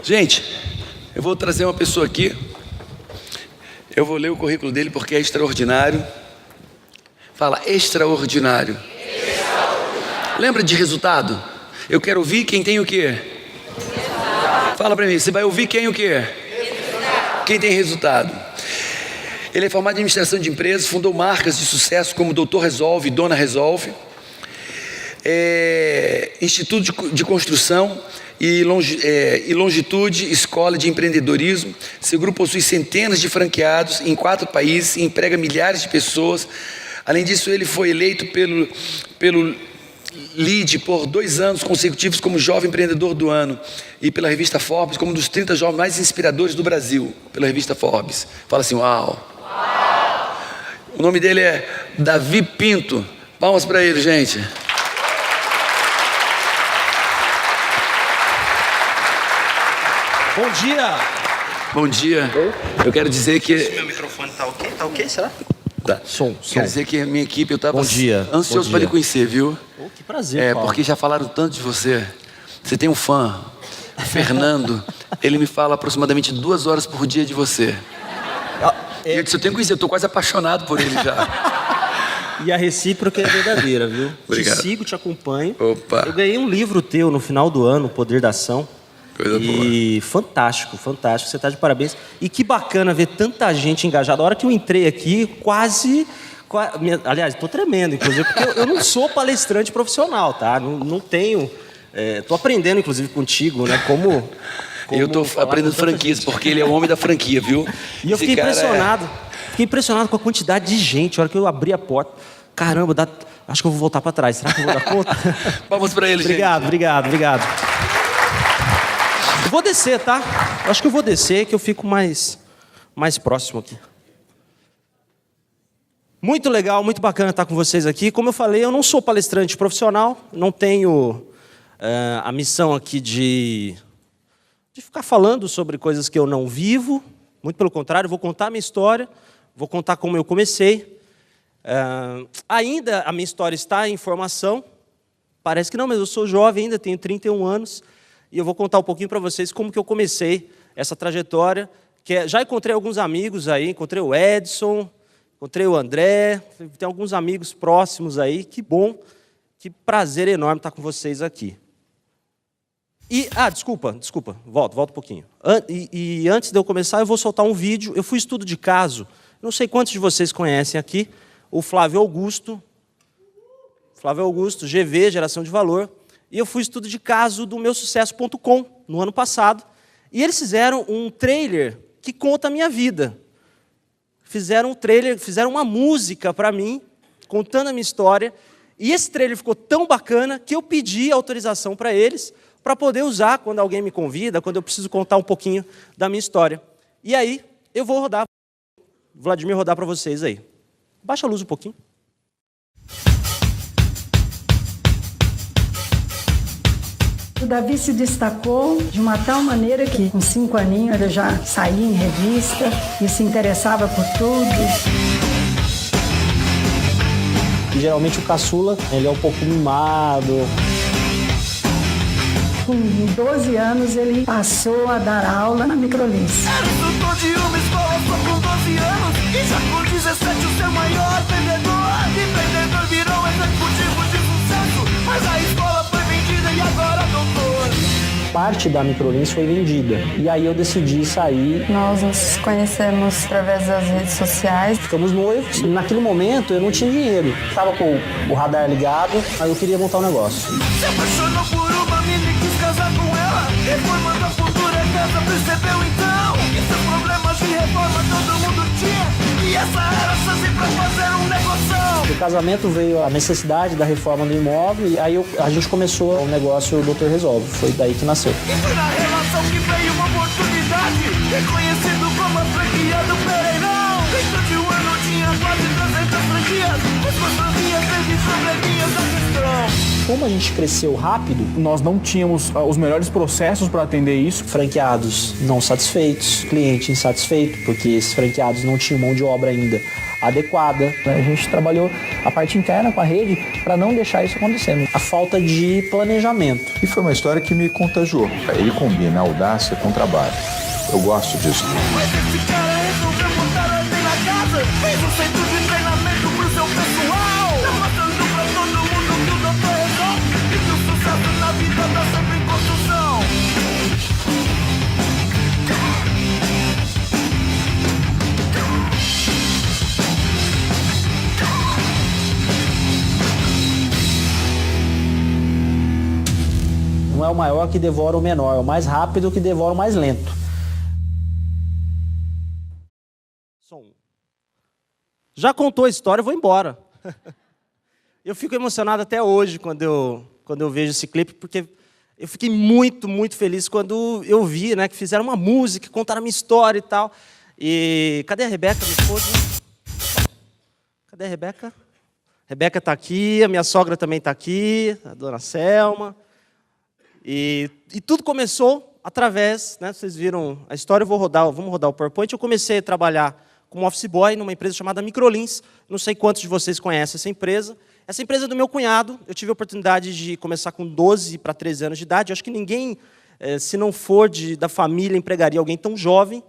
Gente, eu vou trazer uma pessoa aqui. Eu vou ler o currículo dele porque é extraordinário. Fala, extraordinário. Lembra de resultado? Eu quero ouvir quem tem o quê? Fala pra mim, você vai ouvir quem o quê? Quem tem resultado. Ele é formado em administração de empresas, fundou marcas de sucesso como Doutor Resolve, Dona Resolve, Instituto de Construção e Longitude, Escola de Empreendedorismo. Seu grupo possui centenas de franqueados em 4 países e emprega milhares de pessoas. Além disso, ele foi eleito pelo LEAD por 2 anos consecutivos como Jovem Empreendedor do Ano e pela revista Forbes como um dos 30 jovens mais inspiradores do Brasil, pela revista Forbes. Fala assim, uau! O nome dele é Davi Pinto. Palmas para ele, gente. Bom dia! Bom dia. Eu quero dizer que... Esse meu microfone tá ok? Tá ok, será? Tá. Som. Quero dizer que a minha equipe, eu estava ansioso Bom para lhe conhecer, viu? Oh, que prazer, Paulo. Porque já falaram tanto de você. Você tem um fã, Fernando. Ele me fala aproximadamente 2 horas por dia de você. E eu disse, eu tenho que conhecer, eu estou quase apaixonado por ele já. E a recíproca é verdadeira, viu? Obrigado. Te sigo, te acompanho. Opa. Eu ganhei um livro teu no final do ano, O Poder da Ação. Coisa boa. E fantástico, fantástico. Você está de parabéns. E que bacana ver tanta gente engajada. A hora que eu entrei aqui, aliás, estou tremendo, inclusive, porque eu não sou palestrante profissional, tá? Não tenho... Estou aprendendo, inclusive, contigo, né? Como eu estou aprendendo franquias, porque ele é o homem da franquia, viu? E eu fiquei impressionado. Fiquei impressionado com a quantidade de gente. A hora que eu abri a porta, caramba, acho que eu vou voltar para trás. Será que eu vou dar conta? Vamos para ele, obrigado, gente. Obrigado. Eu vou descer, tá? Acho que eu vou descer, que eu fico mais próximo aqui. Muito legal, muito bacana estar com vocês aqui. Como eu falei, eu não sou palestrante profissional, não tenho a missão aqui de ficar falando sobre coisas que eu não vivo. Muito pelo contrário, eu vou contar a minha história, vou contar como eu comecei. Ainda a minha história está em formação. Parece que não, mas eu sou jovem ainda, tenho 31 anos. E eu vou contar um pouquinho para vocês como que eu comecei essa trajetória. Já encontrei alguns amigos aí, encontrei o Edson, encontrei o André, tem alguns amigos próximos aí. Que bom, que prazer enorme estar com vocês aqui. E, desculpa, volto um pouquinho. E antes de eu começar, eu vou soltar um vídeo. Eu fui estudo de caso, não sei quantos de vocês conhecem aqui, o Flávio Augusto, GV, Geração de Valor. E eu fui estudo de caso do meusucesso.com no ano passado. E eles fizeram um trailer que conta a minha vida. Fizeram um trailer, fizeram uma música para mim, contando a minha história. E esse trailer ficou tão bacana que eu pedi autorização para eles, para poder usar quando alguém me convida, quando eu preciso contar um pouquinho da minha história. E aí, eu vou rodar, Vladimir rodar para vocês aí. Baixa a luz um pouquinho. O Davi se destacou de uma tal maneira que, com 5 aninhos, ele já saía em revista e se interessava por tudo. E, geralmente o caçula, ele é um pouco mimado. Com 12 anos, ele passou a dar aula na Microlins. Era instrutor de uma escola só com 12 anos e já com 17 o seu maior vendedor. Empreendedor virou executivo de sucesso, mas a escola foi vendida e agora doutor. Parte da Microlins foi vendida. E aí eu decidi sair. Nós nos conhecemos através das redes sociais. Ficamos noivos. Naquele momento eu não tinha dinheiro. Estava com o radar ligado, aí eu queria montar um negócio. Se apaixonou por uma menina e quis casar com ela. Reformando a futura casa, percebeu então que seus problemas de reforma todo mundo tinha. E essa era a chance pra fazer um negócio. Do casamento veio a necessidade da reforma do imóvel e aí a gente começou o negócio Doutor Resolve. Foi daí que nasceu. E foi na relação que veio uma oportunidade, reconhecido como a franquia do Pereirão. Dentro de um ano tinha quase 300 franquias, mas com as franquias teve probleminhas da gestão. Como a gente cresceu rápido, nós não tínhamos os melhores processos para atender isso. Franqueados não satisfeitos, cliente insatisfeito, porque esses franqueados não tinham mão de obra ainda adequada. A gente trabalhou a parte interna com a rede para não deixar isso acontecendo. A falta de planejamento. E foi uma história que me contagiou. Ele combina audácia com trabalho. Eu gosto disso. Mas esse cara resolveu botar ordem na casa. Fez um centro de treinamento pro seu pessoal. Tá mostrando pra todo mundo que o doutor resolve. E que o sucesso na vida tá sempre em construção. Não é o maior que devora o menor, é o mais rápido que devora o mais lento. Já contou a história, eu vou embora. Eu fico emocionado até hoje quando eu vejo esse clipe, porque eu fiquei muito, muito feliz quando eu vi, né, que fizeram uma música, contaram a minha história e tal. E cadê a Rebeca, minha esposa? Cadê a Rebeca? Rebeca está aqui, a minha sogra também está aqui, a dona Selma. E tudo começou através, né, vocês viram a história, vamos rodar o PowerPoint. Eu comecei a trabalhar como office boy numa empresa chamada Microlins. Não sei quantos de vocês conhecem essa empresa. Essa empresa é do meu cunhado. Eu tive a oportunidade de começar com 12 para 13 anos de idade. Eu acho que ninguém, se não for da família, empregaria alguém tão jovem.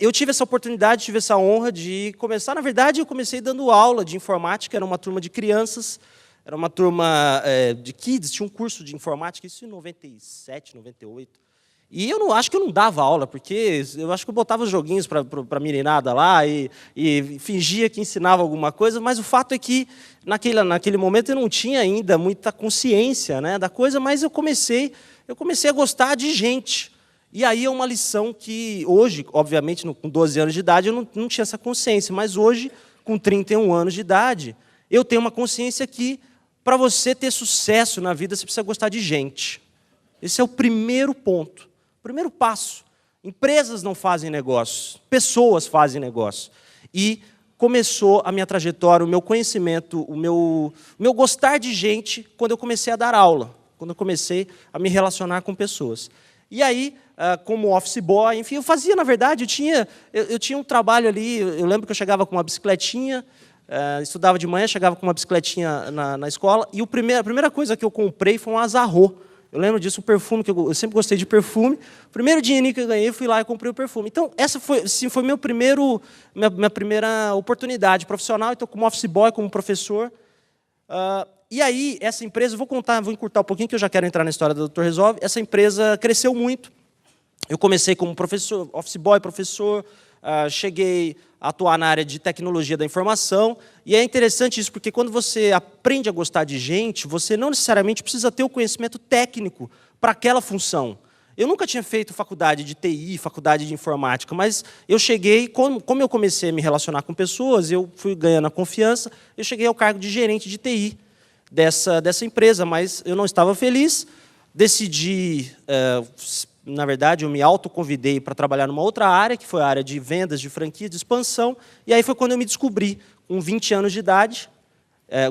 Eu tive essa oportunidade, tive essa honra de começar. Na verdade, eu comecei dando aula de informática. Era uma turma de crianças, era uma turma de kids. Tinha um curso de informática, isso em 97, 98. E eu acho que eu não dava aula, porque eu acho que eu botava os joguinhos para a meninada lá e fingia que ensinava alguma coisa, mas o fato é que, naquele momento, eu não tinha ainda muita consciência, né, da coisa, mas eu comecei a gostar de gente. E aí é uma lição que, hoje, obviamente, com 12 anos de idade, eu não tinha essa consciência, mas hoje, com 31 anos de idade, eu tenho uma consciência que, para você ter sucesso na vida, você precisa gostar de gente. Esse é o primeiro ponto. Primeiro passo. Empresas não fazem negócios, pessoas fazem negócio. E começou a minha trajetória, o meu conhecimento, o meu gostar de gente quando eu comecei a dar aula, quando eu comecei a me relacionar com pessoas. E aí, como office boy, enfim, eu fazia, na verdade, eu tinha um trabalho ali, eu lembro que eu chegava com uma bicicletinha, estudava de manhã, chegava com uma bicicletinha na escola, e a primeira coisa que eu comprei foi um Azarro. Eu lembro disso, um perfume, que eu sempre gostei de perfume. O primeiro dinheirinho que eu ganhei, eu fui lá e comprei o perfume. Então, essa foi minha primeira oportunidade profissional. Então, como office boy, como professor. E aí, essa empresa, vou encurtar um pouquinho, que eu já quero entrar na história do Dr. Resolve. Essa empresa cresceu muito. Eu comecei como professor, office boy, professor. Cheguei a atuar na área de tecnologia da informação. E é interessante isso, porque quando você aprende a gostar de gente, você não necessariamente precisa ter o conhecimento técnico para aquela função. Eu nunca tinha feito faculdade de TI, faculdade de informática, mas eu cheguei, como eu comecei a me relacionar com pessoas, eu fui ganhando a confiança, eu cheguei ao cargo de gerente de TI dessa empresa, mas eu não estava feliz, decidi... Na verdade, eu me autoconvidei para trabalhar numa outra área, que foi a área de vendas, de franquia, de expansão. E aí foi quando eu me descobri, com 20 anos de idade,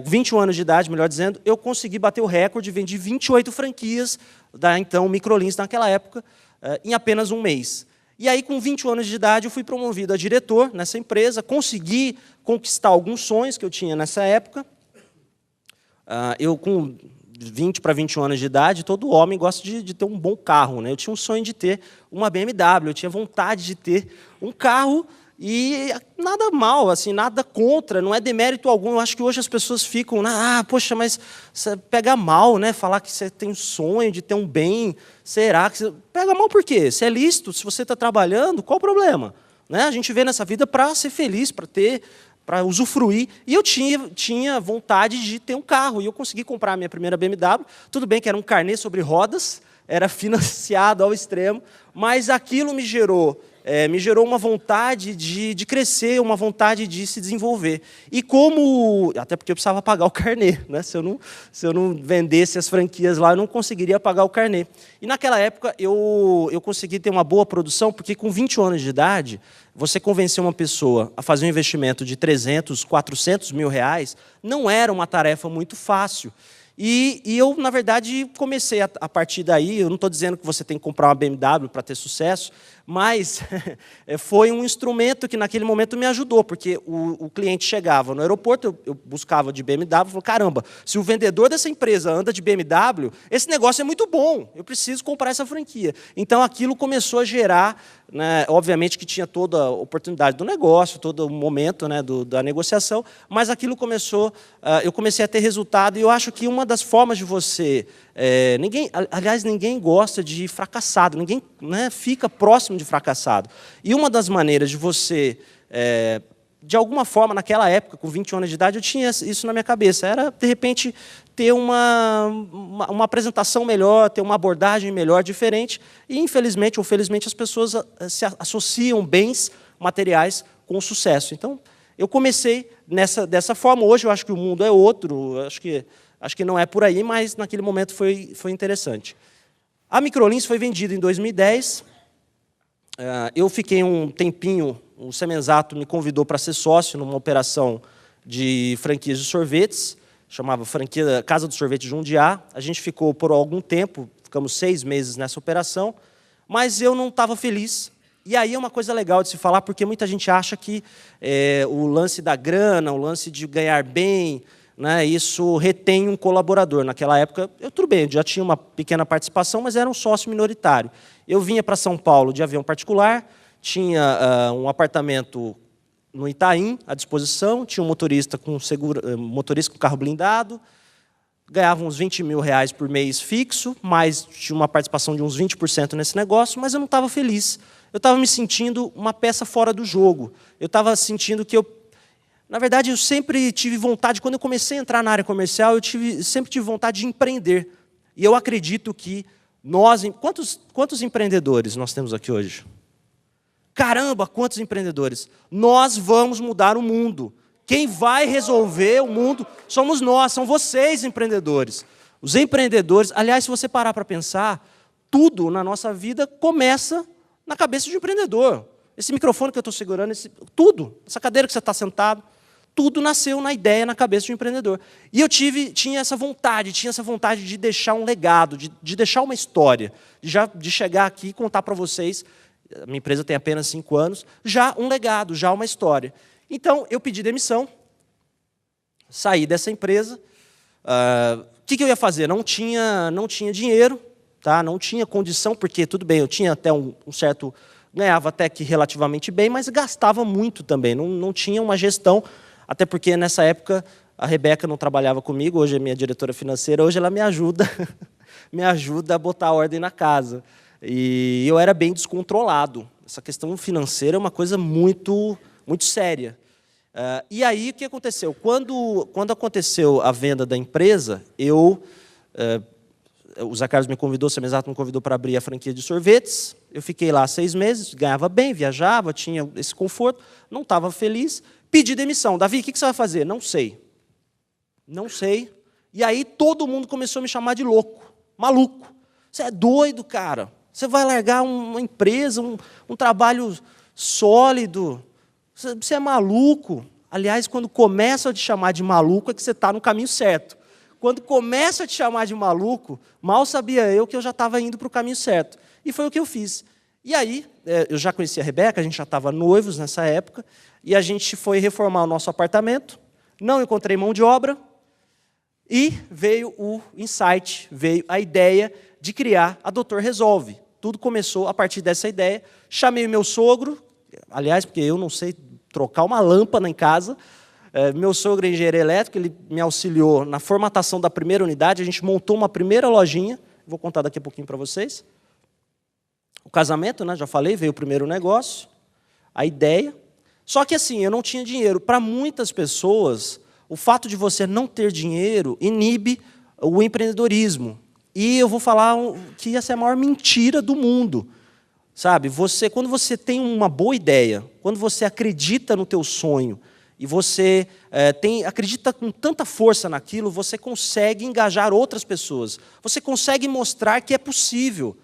21 anos de idade, melhor dizendo, eu consegui bater o recorde, vendi 28 franquias da então Microlins naquela época, em apenas um mês. E aí, com 21 anos de idade, eu fui promovido a diretor nessa empresa, consegui conquistar alguns sonhos que eu tinha nessa época. Eu, com 20 para 21 anos de idade, todo homem gosta de ter um bom carro, né? Eu tinha um sonho de ter uma BMW, eu tinha vontade de ter um carro, e nada mal, assim, nada contra, não é demérito algum. Eu acho que hoje as pessoas ficam, poxa, mas você pega mal, né? Falar que você tem um sonho de ter um bem, será que você... Pega mal por quê? Se é lícito, se você está trabalhando, qual o problema? Né? A gente vê nessa vida para ser feliz, para usufruir. E eu tinha vontade de ter um carro, e eu consegui comprar a minha primeira BMW. Tudo bem que era um carnê sobre rodas, era financiado ao extremo, mas aquilo me gerou uma vontade de crescer, uma vontade de se desenvolver. E até porque eu precisava pagar o carnê, né? Se eu não vendesse as franquias lá, eu não conseguiria pagar o carnê. E naquela época eu consegui ter uma boa produção, porque com 20 anos de idade, você convencer uma pessoa a fazer um investimento de 300, 400 mil reais, não era uma tarefa muito fácil. E eu, na verdade, comecei a partir daí. Eu não estou dizendo que você tem que comprar uma BMW para ter sucesso, Mas foi um instrumento que naquele momento me ajudou, porque o cliente chegava no aeroporto, eu buscava de BMW, e falou, caramba, se o vendedor dessa empresa anda de BMW, esse negócio é muito bom, eu preciso comprar essa franquia. Então aquilo começou a gerar, né, obviamente que tinha toda a oportunidade do negócio, todo o momento, né, da negociação, mas aquilo começou, eu comecei a ter resultado, e eu acho que uma das formas de você... aliás, ninguém gosta de fracassado, ninguém, né, fica próximo de fracassado. E uma das maneiras de você, de alguma forma, naquela época, com 21 anos de idade, eu tinha isso na minha cabeça, era, de repente, ter uma apresentação melhor, ter uma abordagem melhor, diferente, e, infelizmente ou felizmente, as pessoas se associam bens materiais com o sucesso. Então, eu comecei dessa forma. Hoje eu acho que o mundo é outro, acho que não é por aí, mas naquele momento foi interessante. A Microlins foi vendida em 2010. Eu fiquei um tempinho, o Semenzato me convidou para ser sócio numa operação de franquias de sorvetes, chamava franquia Casa do Sorvete Jundiá. A gente ficou por algum tempo, ficamos 6 meses nessa operação, mas eu não estava feliz. E aí é uma coisa legal de se falar, porque muita gente acha que o lance da grana, o lance de ganhar bem, né, isso retém um colaborador. Naquela época, tudo bem, eu já tinha uma pequena participação, mas era um sócio minoritário. Eu vinha para São Paulo de avião particular, tinha um apartamento no Itaim à disposição, tinha um motorista com carro blindado, ganhava uns R$20 mil por mês fixo, mas tinha uma participação de uns 20% nesse negócio, mas eu não estava feliz. Eu estava me sentindo uma peça fora do jogo. Eu estava sentindo que na verdade, eu sempre tive vontade, quando eu comecei a entrar na área comercial, sempre tive vontade de empreender. E eu acredito que quantos empreendedores nós temos aqui hoje? Caramba, quantos empreendedores! Nós vamos mudar o mundo. Quem vai resolver o mundo somos nós, são vocês, empreendedores. Os empreendedores, aliás, se você parar para pensar, tudo na nossa vida começa na cabeça de um empreendedor. Esse microfone que eu estou segurando, tudo, essa cadeira que você está sentado, tudo nasceu na ideia, na cabeça de um empreendedor. E eu tinha essa vontade de deixar um legado, de deixar uma história, de chegar aqui e contar para vocês, a minha empresa tem apenas 5 anos, já um legado, já uma história. Então, eu pedi demissão, saí dessa empresa. O que eu ia fazer? Não tinha dinheiro, tá? Não tinha condição, porque, tudo bem, eu tinha até um certo... Ganhava até que relativamente bem, mas gastava muito também, não tinha uma gestão, até porque nessa época a Rebeca não trabalhava comigo, hoje é minha diretora financeira, hoje ela me ajuda a botar a ordem na casa. E eu era bem descontrolado. Essa questão financeira é uma coisa muito, muito séria. E aí, o que aconteceu? Quando aconteceu a venda da empresa, o Zé Carlos me convidou, o Semenzato me convidou para abrir a franquia de sorvetes. Eu fiquei lá 6 meses, ganhava bem, viajava, tinha esse conforto, não estava feliz. Pedi demissão. Davi, o que você vai fazer? Não sei. Não sei. E aí todo mundo começou a me chamar de louco, maluco. Você é doido, cara. Você vai largar uma empresa, um trabalho sólido. Você é maluco. Aliás, quando começam a te chamar de maluco, é que você está no caminho certo. Quando começa a te chamar de maluco, mal sabia eu que eu já estava indo para o caminho certo. E foi o que eu fiz. E aí, eu já conhecia a Rebeca, a gente já estava noivos nessa época, e a gente foi reformar o nosso apartamento, não encontrei mão de obra, e veio o insight, veio a ideia de criar a Doutor Resolve. Tudo começou a partir dessa ideia. Chamei o meu sogro, aliás, porque eu não sei trocar uma lâmpada em casa. Meu sogro é engenheiro elétrico, ele me auxiliou na formatação da primeira unidade, a gente montou uma primeira lojinha, vou contar daqui a pouquinho para vocês. O casamento, né, já falei, veio o primeiro negócio, a ideia. Só que assim, eu não tinha dinheiro. Para muitas pessoas, o fato de você não ter dinheiro inibe o empreendedorismo. E eu vou falar que essa é a maior mentira do mundo. Sabe, quando você tem uma boa ideia, quando você acredita no teu sonho, e você acredita com tanta força naquilo, você consegue engajar outras pessoas. Você consegue mostrar que é possível.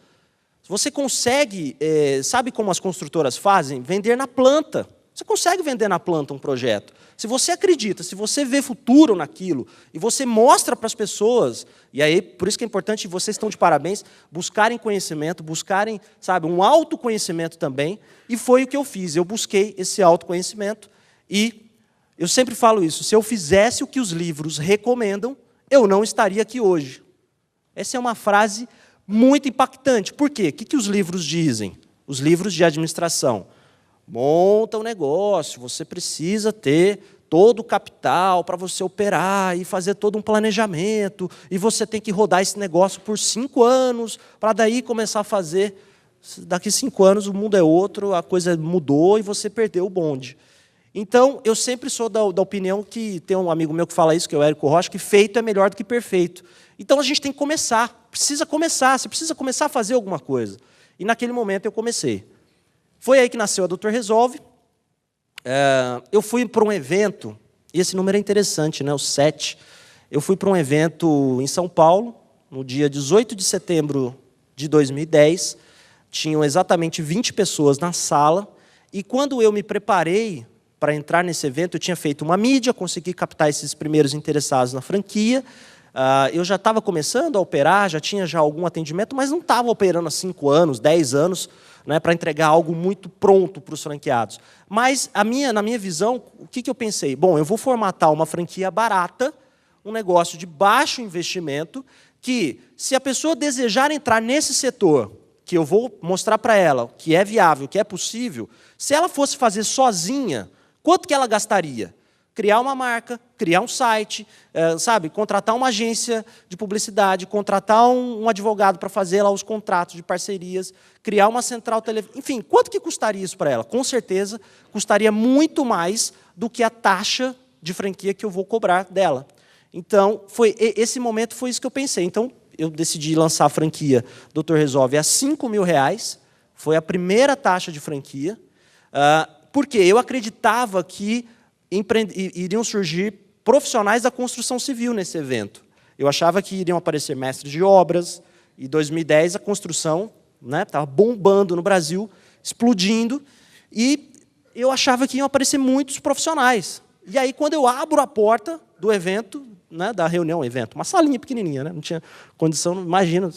Você consegue, sabe como as construtoras fazem? Vender na planta. Você consegue vender na planta um projeto. Se você acredita, se você vê futuro naquilo, e você mostra para as pessoas, e aí, por isso que é importante, vocês estão de parabéns, buscarem conhecimento, buscarem, sabe, um autoconhecimento também, e foi o que eu fiz. Eu busquei esse autoconhecimento, e eu sempre falo isso, se eu fizesse o que os livros recomendam, eu não estaria aqui hoje. Essa é uma frase muito impactante. Por quê? O que os livros dizem? Os livros de administração. Monta um negócio, você precisa ter todo o capital para você operar e fazer todo um planejamento, e você tem que rodar esse negócio por 5 anos, para daí começar a fazer. Daqui 5 anos o mundo é outro, a coisa mudou e você perdeu o bonde. Então, eu sempre sou da opinião que, tem um amigo meu que fala isso, que é o Érico Rocha, que feito é melhor do que perfeito. Então, a gente tem que começar, você precisa começar a fazer alguma coisa. E naquele momento eu comecei. Foi aí que nasceu a Dr. Resolve. Eu fui para um evento, e esse número é interessante, né, o 7. Eu fui para um evento em São Paulo, no dia 18 de setembro de 2010. Tinham exatamente 20 pessoas na sala. E quando eu me preparei para entrar nesse evento, eu tinha feito uma mídia, consegui captar esses primeiros interessados na franquia. Eu já estava começando a operar, já tinha algum atendimento, mas não estava operando há 5 anos, 10 anos, né, para entregar algo muito pronto para os franqueados. Mas na minha visão, o que eu pensei? Bom, eu vou formatar uma franquia barata, um negócio de baixo investimento, que se a pessoa desejar entrar nesse setor, que eu vou mostrar para ela que é viável, que é possível, se ela fosse fazer sozinha, quanto que ela gastaria? Criar uma marca, criar um site, sabe, contratar uma agência de publicidade, contratar um advogado para fazer lá os contratos de parcerias, criar uma central telefônica, enfim, quanto que custaria isso para ela? Com certeza, custaria muito mais do que a taxa de franquia que eu vou cobrar dela. Então, esse momento foi isso que eu pensei. Então, eu decidi lançar a franquia Dr. Resolve a R$5.000, foi a primeira taxa de franquia, porque eu acreditava que iriam surgir profissionais da construção civil nesse evento. Eu achava que iriam aparecer mestres de obras, e em 2010 a construção estava bombando no Brasil, explodindo, e eu achava que iam aparecer muitos profissionais. E aí, quando eu abro a porta do evento, da reunião, uma salinha pequenininha, não tinha condição, imagina,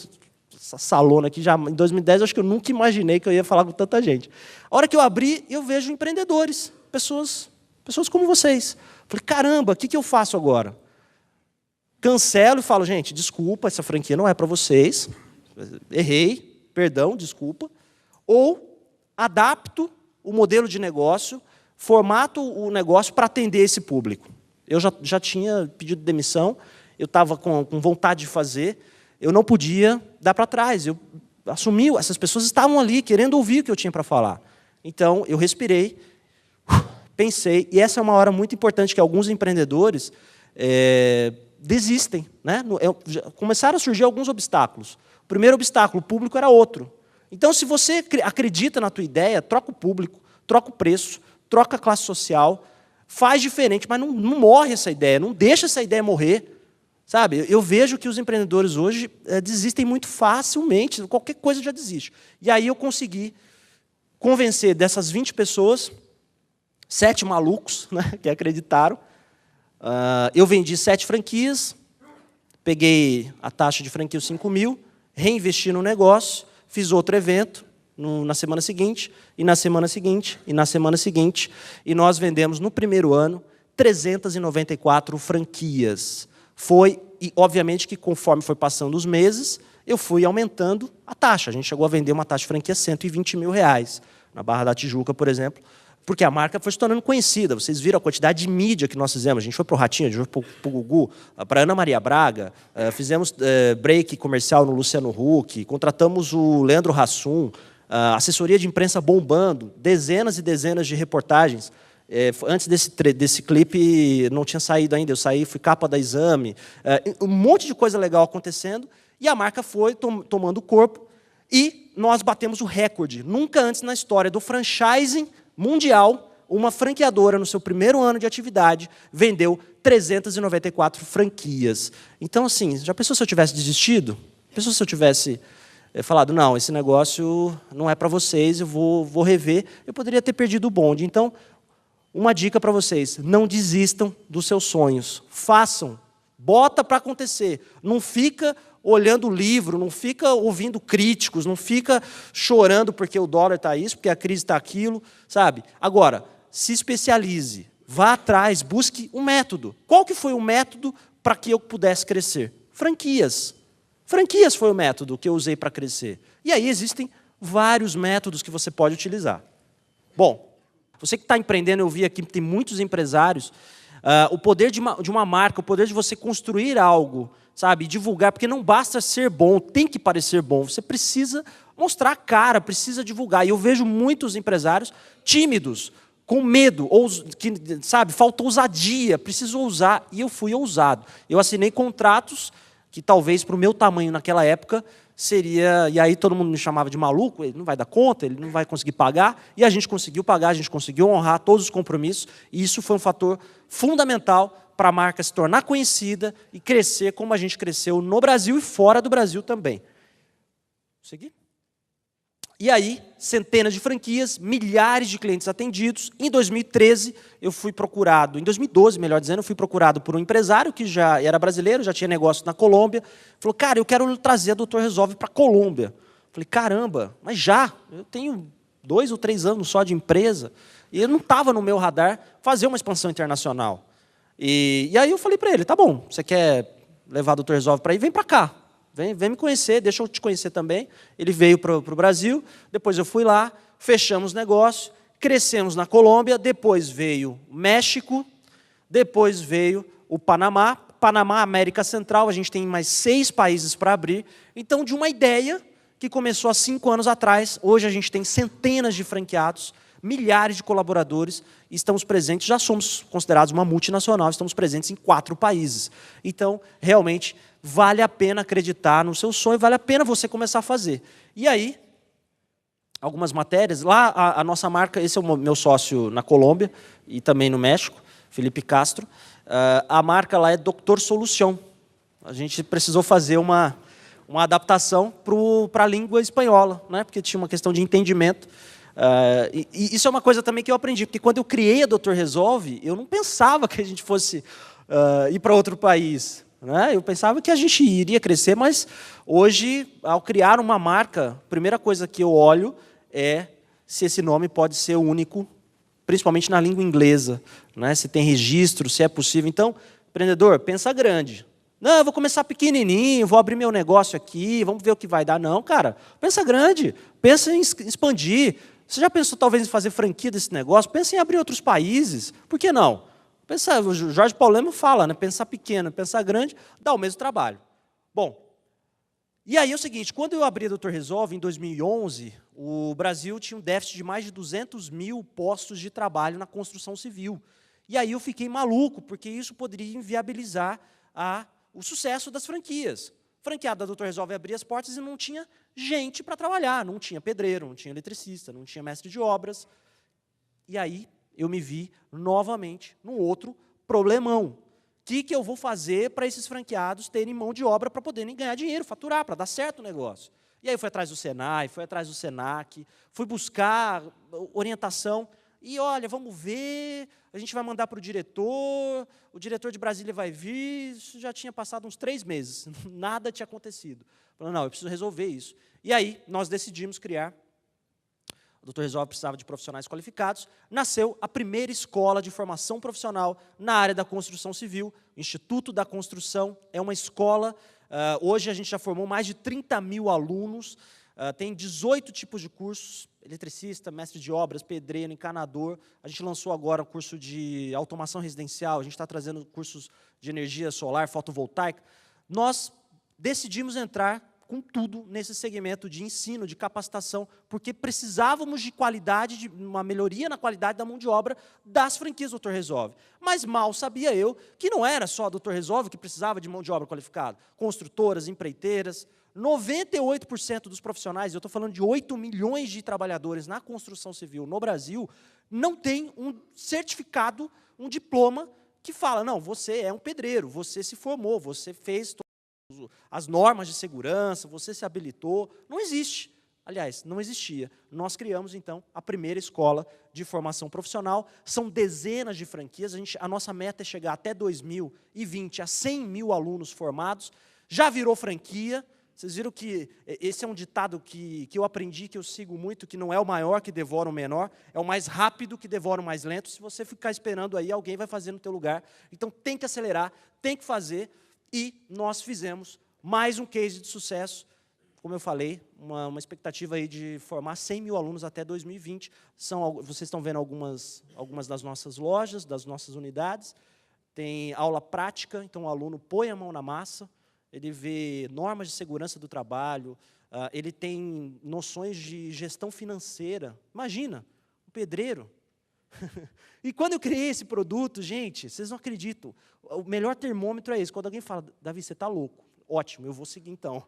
essa salona aqui, já em 2010, acho que eu nunca imaginei que eu ia falar com tanta gente. A hora que eu abri, eu vejo empreendedores, pessoas como vocês. Falei, caramba, o que eu faço agora? Cancelo e falo, gente, desculpa, essa franquia não é para vocês, errei, perdão, desculpa. Ou adapto o modelo de negócio, formato o negócio para atender esse público. Eu já tinha pedido demissão, eu estava com vontade de fazer, eu não podia dar para trás. Eu assumi, essas pessoas estavam ali querendo ouvir o que eu tinha para falar. Então, eu respirei, pensei, e essa é uma hora muito importante que alguns empreendedores desistem. Começaram a surgir alguns obstáculos. O primeiro obstáculo, o público era outro. Então, se você acredita na tua ideia, troca o público, troca o preço, troca a classe social, faz diferente, mas não morre essa ideia, não deixa essa ideia morrer. Sabe? Eu vejo que os empreendedores hoje desistem muito facilmente, qualquer coisa já desiste. E aí eu consegui convencer dessas 20 pessoas, 7 malucos, que acreditaram. Eu vendi 7 franquias, peguei a taxa de franquia, os 5.000, reinvesti no negócio, fiz outro evento na semana seguinte, e na semana seguinte, e na semana seguinte, e nós vendemos no primeiro ano 394 franquias. E obviamente que conforme foi passando os meses, eu fui aumentando a taxa. A gente chegou a vender uma taxa de franquia R$120 mil, na Barra da Tijuca, por exemplo, porque a marca foi se tornando conhecida. Vocês viram a quantidade de mídia que nós fizemos. A gente foi para o Ratinho, a gente foi para o Gugu, para a Ana Maria Braga, fizemos break comercial no Luciano Huck, contratamos o Leandro Hassum, assessoria de imprensa bombando, dezenas e dezenas de reportagens. Antes desse clipe não tinha saído ainda, eu saí, fui capa da Exame, um monte de coisa legal acontecendo, e a marca foi tomando corpo, e nós batemos o recorde. Nunca antes na história do franchising mundial, uma franqueadora, no seu primeiro ano de atividade, vendeu 394 franquias. Então, assim, já pensou se eu tivesse desistido? Pensou se eu tivesse falado, não, esse negócio não é para vocês, eu vou rever, eu poderia ter perdido o bonde. Então, uma dica para vocês: não desistam dos seus sonhos. Façam, bota para acontecer. Não fica olhando o livro, não fica ouvindo críticos, não fica chorando porque o dólar está isso, porque a crise está aquilo, sabe? Agora, se especialize, vá atrás, busque um método. Qual que foi o método para que eu pudesse crescer? Franquias. Franquias foi o método que eu usei para crescer. E aí existem vários métodos que você pode utilizar. Bom, você que está empreendendo, eu vi aqui que tem muitos empresários, o poder de uma marca, o poder de você construir algo, sabe, divulgar, porque não basta ser bom, tem que parecer bom, você precisa mostrar a cara, precisa divulgar. E eu vejo muitos empresários tímidos, com medo, ou que, sabe, falta ousadia, preciso ousar, e eu fui ousado. Eu assinei contratos que talvez para o meu tamanho naquela época seria, e aí todo mundo me chamava de maluco, ele não vai dar conta, ele não vai conseguir pagar, e a gente conseguiu pagar, a gente conseguiu honrar todos os compromissos, e isso foi um fator fundamental para a marca se tornar conhecida e crescer como a gente cresceu no Brasil e fora do Brasil também. Seguir? E aí, centenas de franquias, milhares de clientes atendidos. Em 2013, eu fui procurado, em 2012, melhor dizendo, eu fui procurado por um empresário que já era brasileiro, já tinha negócio na Colômbia. Falou, cara, eu quero trazer a Doutor Resolve para a Colômbia. Falei, caramba, mas já? Eu tenho 2 ou 3 anos só de empresa, e não estava no meu radar fazer uma expansão internacional. E aí eu falei para ele, tá bom, você quer levar a Doutor Resolve para aí? Vem para cá. Vem me conhecer, deixa eu te conhecer também. Ele veio para o Brasil, depois eu fui lá, fechamos negócio, crescemos na Colômbia, depois veio o México, depois veio o Panamá, América Central, a gente tem mais 6 países para abrir. Então, de uma ideia que começou há 5 anos atrás, hoje a gente tem centenas de franqueados, milhares de colaboradores, e estamos presentes, já somos considerados uma multinacional, estamos presentes em 4 países. Então, realmente, vale a pena acreditar no seu sonho, vale a pena você começar a fazer. E aí, algumas matérias, lá a nossa marca, esse é o meu sócio na Colômbia e também no México, Felipe Castro, a marca lá é Doutor Solução. A gente precisou fazer uma adaptação para a língua espanhola, né? Porque tinha uma questão de entendimento. E isso é uma coisa também que eu aprendi, porque quando eu criei a Doutor Resolve, eu não pensava que a gente fosse ir para outro país. Né? Eu pensava que a gente iria crescer, mas hoje, ao criar uma marca, a primeira coisa que eu olho é se esse nome pode ser único, principalmente na língua inglesa, né? Se tem registro, se é possível. Então, empreendedor, pensa grande. Não, eu vou começar pequenininho, vou abrir meu negócio aqui, vamos ver o que vai dar. Não, cara, pensa grande, pensa em expandir. Você já pensou talvez em fazer franquia desse negócio? Pensa em abrir outros países. Por que não? Pensa, o Jorge Paulo Lemann fala, né? Pensar pequeno, pensar grande, dá o mesmo trabalho. Bom, e aí é o seguinte, quando eu abri a Doutor Resolve, em 2011, o Brasil tinha um déficit de mais de 200 mil postos de trabalho na construção civil. E aí eu fiquei maluco, porque isso poderia inviabilizar o sucesso das franquias. Franqueada da Doutor Resolve abria as portas e não tinha gente para trabalhar, não tinha pedreiro, não tinha eletricista, não tinha mestre de obras. E aí eu me vi novamente num outro problemão. O que eu vou fazer para esses franqueados terem mão de obra para poderem ganhar dinheiro, faturar, para dar certo o negócio? E aí eu fui atrás do Senai, fui atrás do Senac, fui buscar orientação. E olha, vamos ver, a gente vai mandar para o diretor de Brasília vai vir, isso já tinha passado uns 3 meses, nada tinha acontecido. Falei, não, eu preciso resolver isso. E aí nós decidimos criar, o Doutor Resolve precisava de profissionais qualificados, nasceu a primeira escola de formação profissional na área da construção civil, Instituto da Construção, é uma escola, hoje a gente já formou mais de 30 mil alunos, tem 18 tipos de cursos, eletricista, mestre de obras, pedreiro, encanador. A gente lançou agora o curso de automação residencial, a gente está trazendo cursos de energia solar, fotovoltaica. Nós decidimos entrar com tudo nesse segmento de ensino, de capacitação, porque precisávamos de qualidade, de uma melhoria na qualidade da mão de obra das franquias Doutor Resolve. Mas mal sabia eu que não era só a Doutor Resolve que precisava de mão de obra qualificada. Construtoras, empreiteiras, 98% dos profissionais, eu estou falando de 8 milhões de trabalhadores na construção civil no Brasil, não tem um certificado, um diploma que fala, não, você é um pedreiro, você se formou, você fez as normas de segurança, você se habilitou. Não existe. Aliás, não existia. Nós criamos, então, a primeira escola de formação profissional. São dezenas de franquias. A nossa meta é chegar até 2020 a 100 mil alunos formados. Já virou franquia. Vocês viram que esse é um ditado que eu aprendi, que eu sigo muito, que não é o maior que devora o menor, é o mais rápido que devora o mais lento. Se você ficar esperando aí, alguém vai fazer no teu lugar. Então, tem que acelerar, tem que fazer. E nós fizemos mais um case de sucesso. Como eu falei, uma expectativa aí de formar 100 mil alunos até 2020. Vocês estão vendo algumas das nossas lojas, das nossas unidades. Tem aula prática, então o aluno põe a mão na massa, ele vê normas de segurança do trabalho, ele tem noções de gestão financeira. Imagina, um pedreiro. E quando eu criei esse produto, gente, vocês não acreditam, o melhor termômetro é esse. Quando alguém fala, Davi, você está louco. Ótimo, eu vou seguir então.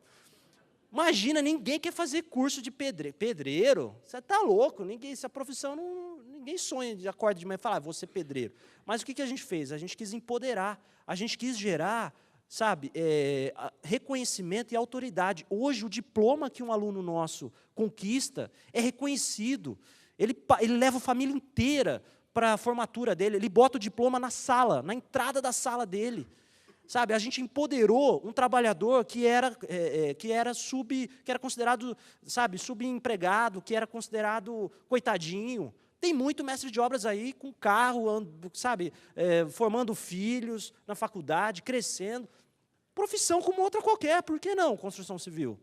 Imagina, ninguém quer fazer curso de pedreiro. Você está louco, essa profissão, ninguém sonha de acorda de manhã e falar, vou ser pedreiro. Mas o que a gente fez? A gente quis empoderar, a gente quis gerar, sabe, reconhecimento e autoridade. Hoje, o diploma que um aluno nosso conquista é reconhecido. Ele leva a família inteira para a formatura dele, ele bota o diploma na sala, na entrada da sala dele. Sabe, a gente empoderou um trabalhador que era considerado, sabe, subempregado, que era considerado coitadinho. Tem muito mestre de obras aí com carro, sabe, formando filhos na faculdade, crescendo. Profissão como outra qualquer, por que não construção civil?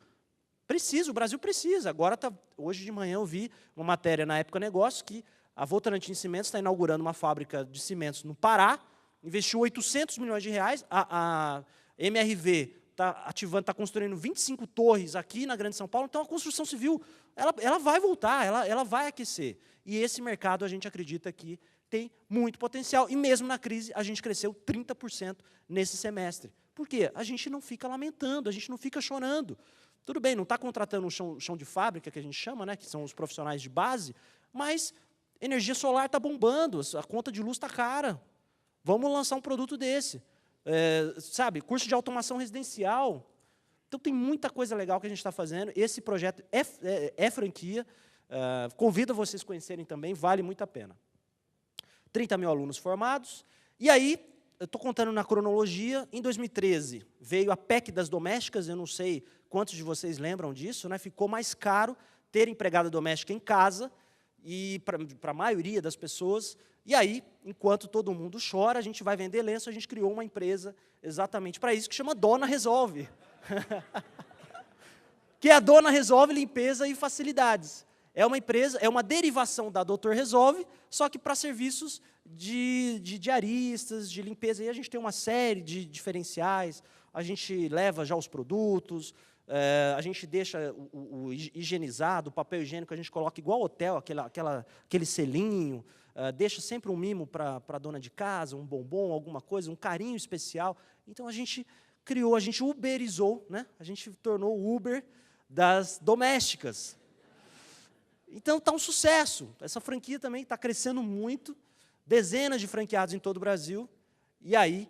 Precisa, o Brasil precisa. Agora, hoje de manhã eu vi uma matéria na Época Negócios que a Votorantim Cimentos está inaugurando uma fábrica de cimentos no Pará, investiu 800 milhões de reais, a MRV está construindo 25 torres aqui na Grande São Paulo, então a construção civil ela vai voltar, ela vai aquecer. E esse mercado a gente acredita que tem muito potencial, e mesmo na crise a gente cresceu 30% nesse semestre. Por quê? A gente não fica lamentando, a gente não fica chorando. Tudo bem, não está contratando um chão de fábrica, que a gente chama, né, que são os profissionais de base, mas energia solar está bombando, a conta de luz está cara. Vamos lançar um produto desse. Sabe, curso de automação residencial. Então, tem muita coisa legal que a gente está fazendo. Esse projeto é franquia. Convido vocês a conhecerem também, vale muito a pena. 30 mil alunos formados. E aí, eu estou contando na cronologia, em 2013, veio a PEC das domésticas, eu não sei quantos de vocês lembram disso, né? Ficou mais caro ter empregada doméstica em casa, e para a maioria das pessoas. E aí, enquanto todo mundo chora, a gente vai vender lenço, a gente criou uma empresa exatamente para isso, que chama Dona Resolve. Que é a Dona Resolve Limpeza e Facilidades. É uma empresa, é uma derivação da Doutor Resolve, só que para serviços de diaristas, de limpeza. E a gente tem uma série de diferenciais, a gente leva já os produtos, a gente deixa o higienizado, o papel higiênico, a gente coloca igual hotel, aquele selinho, deixa sempre um mimo para a dona de casa, um bombom, alguma coisa, um carinho especial. Então, a gente criou, a gente uberizou, né? A gente tornou o Uber das domésticas. Então, está um sucesso. Essa franquia também está crescendo muito, dezenas de franqueados em todo o Brasil. E aí,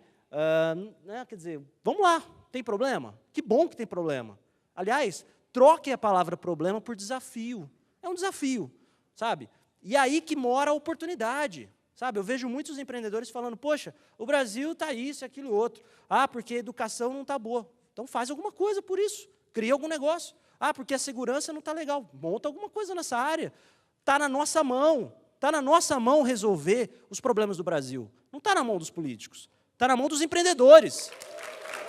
né, quer dizer, vamos lá, tem problema? Que bom que tem problema. Aliás, troque a palavra problema por desafio. É um desafio, sabe? E aí que mora a oportunidade, sabe? Eu vejo muitos empreendedores falando, poxa, o Brasil está isso, aquilo e outro. Ah, porque a educação não está boa. Então faz alguma coisa por isso, cria algum negócio. Ah, porque a segurança não está legal. Monta alguma coisa nessa área. Está na nossa mão. Está na nossa mão resolver os problemas do Brasil. Não está na mão dos políticos. Está na mão dos empreendedores.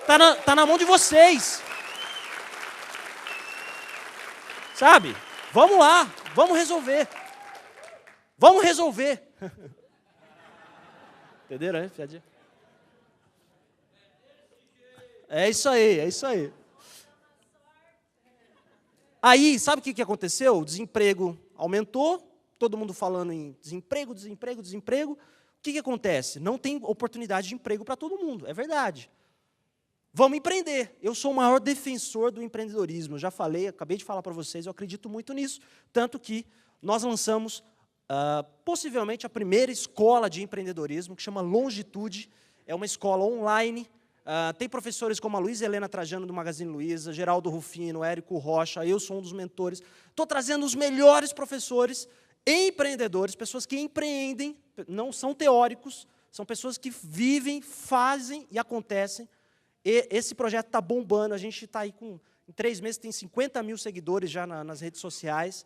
Está na mão de vocês. Sabe? Vamos lá, vamos resolver. Vamos resolver. Entenderam, né, piadinha? É isso aí, é isso aí. Aí, sabe o que aconteceu? O desemprego aumentou, todo mundo falando em desemprego, desemprego, desemprego. O que acontece? Não tem oportunidade de emprego para todo mundo, é verdade. Vamos empreender. Eu sou o maior defensor do empreendedorismo. Eu já falei, acabei de falar para vocês, eu acredito muito nisso. Tanto que nós lançamos, possivelmente, a primeira escola de empreendedorismo, que chama Longitude. É uma escola online, Tem professores como a Luísa Helena Trajano, do Magazine Luiza, Geraldo Rufino, Érico Rocha, eu sou um dos mentores. Estou trazendo os melhores professores, empreendedores, pessoas que empreendem, não são teóricos, são pessoas que vivem, fazem e acontecem. E esse projeto está bombando, a gente está aí com, em 3 meses, tem 50 mil seguidores já nas redes sociais,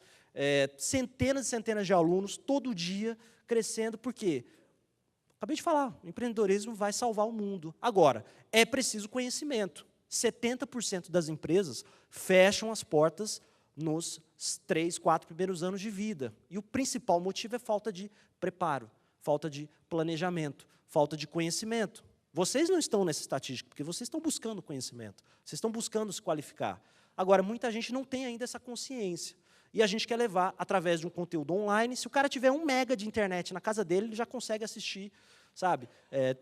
centenas e centenas de alunos, todo dia, crescendo. Por quê? Acabei de falar, o empreendedorismo vai salvar o mundo. Agora, é preciso conhecimento. 70% das empresas fecham as portas nos 3, 4 primeiros anos de vida. E o principal motivo é falta de preparo, falta de planejamento, falta de conhecimento. Vocês não estão nessa estatística, porque vocês estão buscando conhecimento, vocês estão buscando se qualificar. Agora, muita gente não tem ainda essa consciência. E a gente quer levar, através de um conteúdo online, se o cara tiver 1 mega de internet na casa dele, ele já consegue assistir, sabe?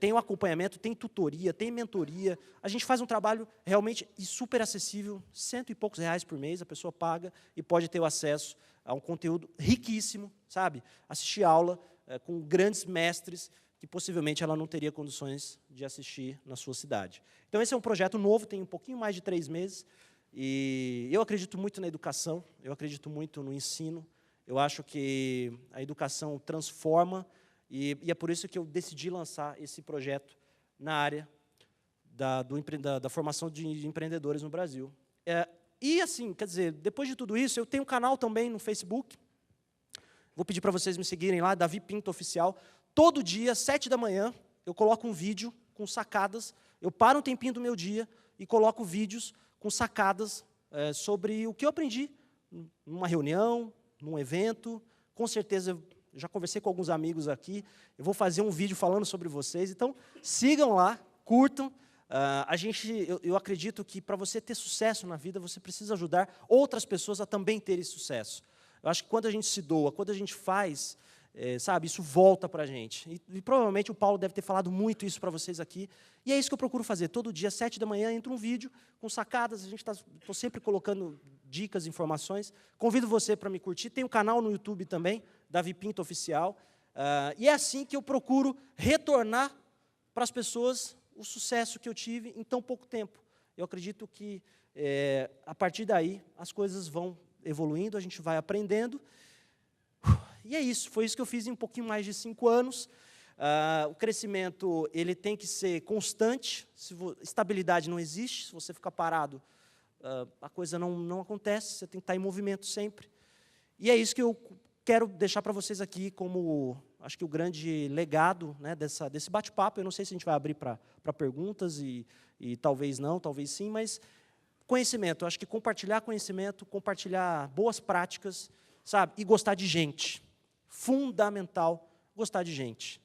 Tem um acompanhamento, tem tutoria, tem mentoria. A gente faz um trabalho realmente super acessível, R$100 e poucos por mês, a pessoa paga e pode ter o acesso a um conteúdo riquíssimo, sabe? Assistir aula com grandes mestres, que possivelmente ela não teria condições de assistir na sua cidade. Então, esse é um projeto novo, tem um pouquinho mais de 3 meses, e eu acredito muito na educação, eu acredito muito no ensino, eu acho que a educação transforma, e é por isso que eu decidi lançar esse projeto na área da formação de empreendedores no Brasil. E, assim, quer dizer, depois de tudo isso, eu tenho um canal também no Facebook, vou pedir para vocês me seguirem lá, Davi Pinto Oficial. Todo dia, 7 da manhã, eu coloco um vídeo com sacadas, eu paro um tempinho do meu dia e coloco vídeos com sacadas sobre o que eu aprendi numa reunião, num evento. Com certeza, eu já conversei com alguns amigos aqui, eu vou fazer um vídeo falando sobre vocês. Então, sigam lá, curtam. Eu acredito que para você ter sucesso na vida, você precisa ajudar outras pessoas a também terem sucesso. Eu acho que quando a gente se doa, quando a gente faz, sabe, isso volta para a gente. E provavelmente o Paulo deve ter falado muito isso para vocês aqui. E é isso que eu procuro fazer. Todo dia, 7 da manhã, entra um vídeo com sacadas. Estou sempre colocando dicas, informações. Convido você para me curtir. Tem um canal no YouTube também, Davi Pinto Oficial. E é assim que eu procuro retornar para as pessoas o sucesso que eu tive em tão pouco tempo. Eu acredito que, a partir daí, as coisas vão evoluindo, a gente vai aprendendo. E é isso, foi isso que eu fiz em um pouquinho mais de 5 anos. O crescimento ele tem que ser constante, estabilidade não existe, se você ficar parado, a coisa não acontece, você tem que estar em movimento sempre. E é isso que eu quero deixar para vocês aqui como, acho que o grande legado, né, desse bate-papo. Eu não sei se a gente vai abrir para perguntas, e talvez não, talvez sim, mas conhecimento, eu acho que compartilhar conhecimento, compartilhar boas práticas, sabe, e gostar de gente. Fundamental gostar de gente.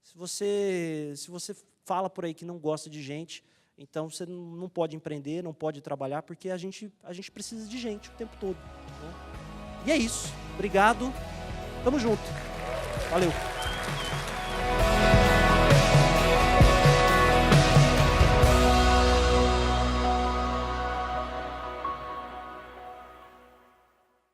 Se você fala por aí que não gosta de gente, então você não pode empreender, não pode trabalhar, porque a gente precisa de gente o tempo todo, né? E é isso. Obrigado. Tamo junto. Valeu.